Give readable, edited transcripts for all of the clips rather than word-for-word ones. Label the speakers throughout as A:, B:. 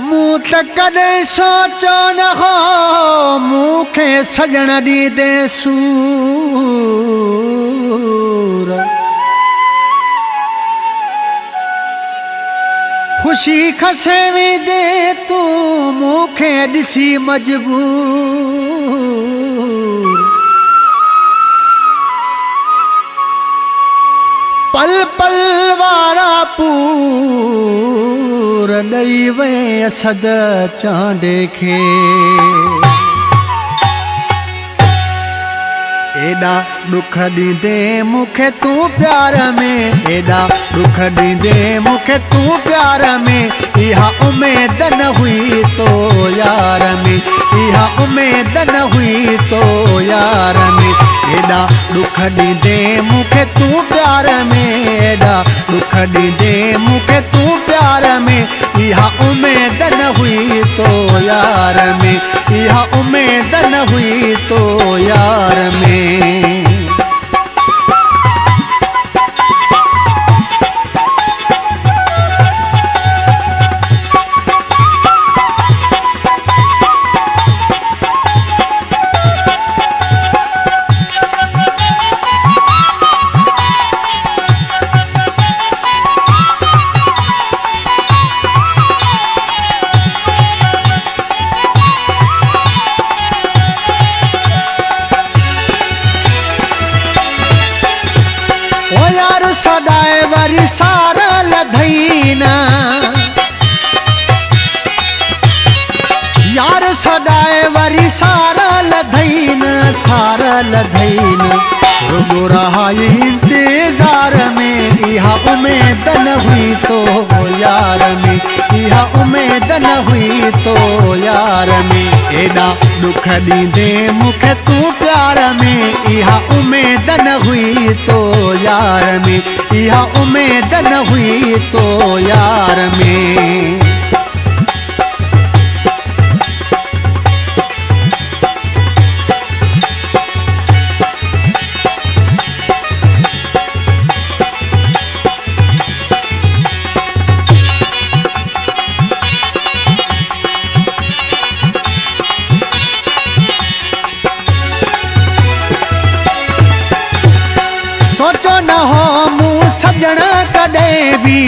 A: मूं त कॾहिं सोचो न हो मूंखे सजण ॾींदे सूर। ख़ुशी खसे वेंदे तूं मूंखे ॾिसी मजबूर। पल पल वारा पूर ॾई वे असद चांडे खे। एॾा दुख ॾींदे मूंखे तूं प्यार में, एॾा दुख ॾींदे मूंखे तूं प्यार में। इहा उमेद न हुई तो यार में, इहा उमेद न हुई तो यार में। एॾा दुख ॾींदे मूंखे तूं प्यार में, एॾा दुख ॾींदे मूंखे तूं प्यार में। इहा उमेद न हुई तो यार में, इहा उमेद न हुई तो यार में। सदाए वरी सारा लधईना यार, सदाए वरी सारा लधईना, सारा लधईना। रुगो रहा इंतजार में, इहा उमेद न हुई तो यार में, इहा उमेद न हुई तो यार में। एॾा दुख ॾींदे मूंखे तूं प्यार में, इहा उमेद न हुई तो यार में, इहा उमेद न हुई तो यार में। सोचो न हो मूं सजण कॾहिं भी,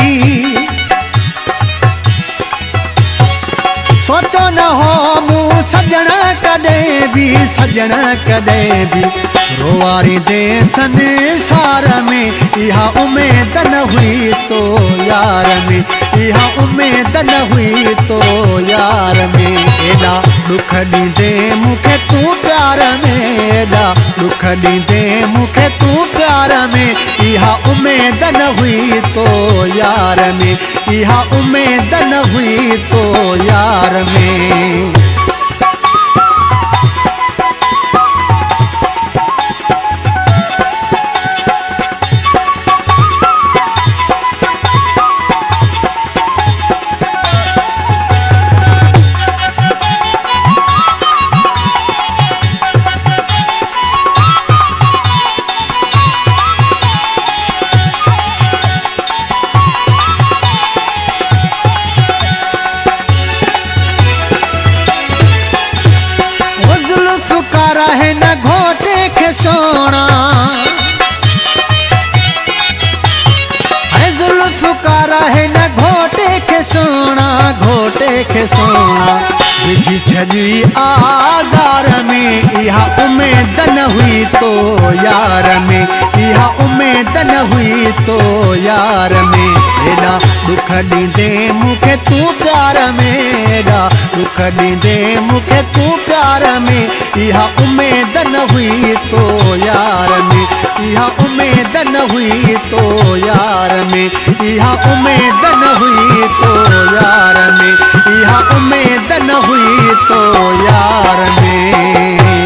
A: सोचो न हो मूं सजण कॾहिं भी, सजण कॾहिं भी। रोवारींदे संसार में, इहा उमेद न हुई तो यार में, इहा उमेद न हुई तो यार में। एॾा दुख ॾींदे मूंखे तूं प्यार में, एॾा दुख ॾींदे मूंखे तूं प्यार में। इहा उमेद न हुई तो यार में, इहा उमेद न हुई तो यार में। रहे न घोटे के सोना, है जुल्फ का रहे न घोटे के सोना, घोटे के सोना। विझी छॾी आज़ार में, इहा उमेद न हुई तो यार में, इहा उमेद न हुई तो यार में। एॾा दुख ॾींदे मूंखे तूं प्यार में, एॾा दुख ॾींदे मूंखे तूं प्यार में। इहा उमेद न हुई तो यार में, इहा उमेद न हुई तो यार में, इहा उमेद न हुई तो यार में, इहा उमेद न हुई तो यार में।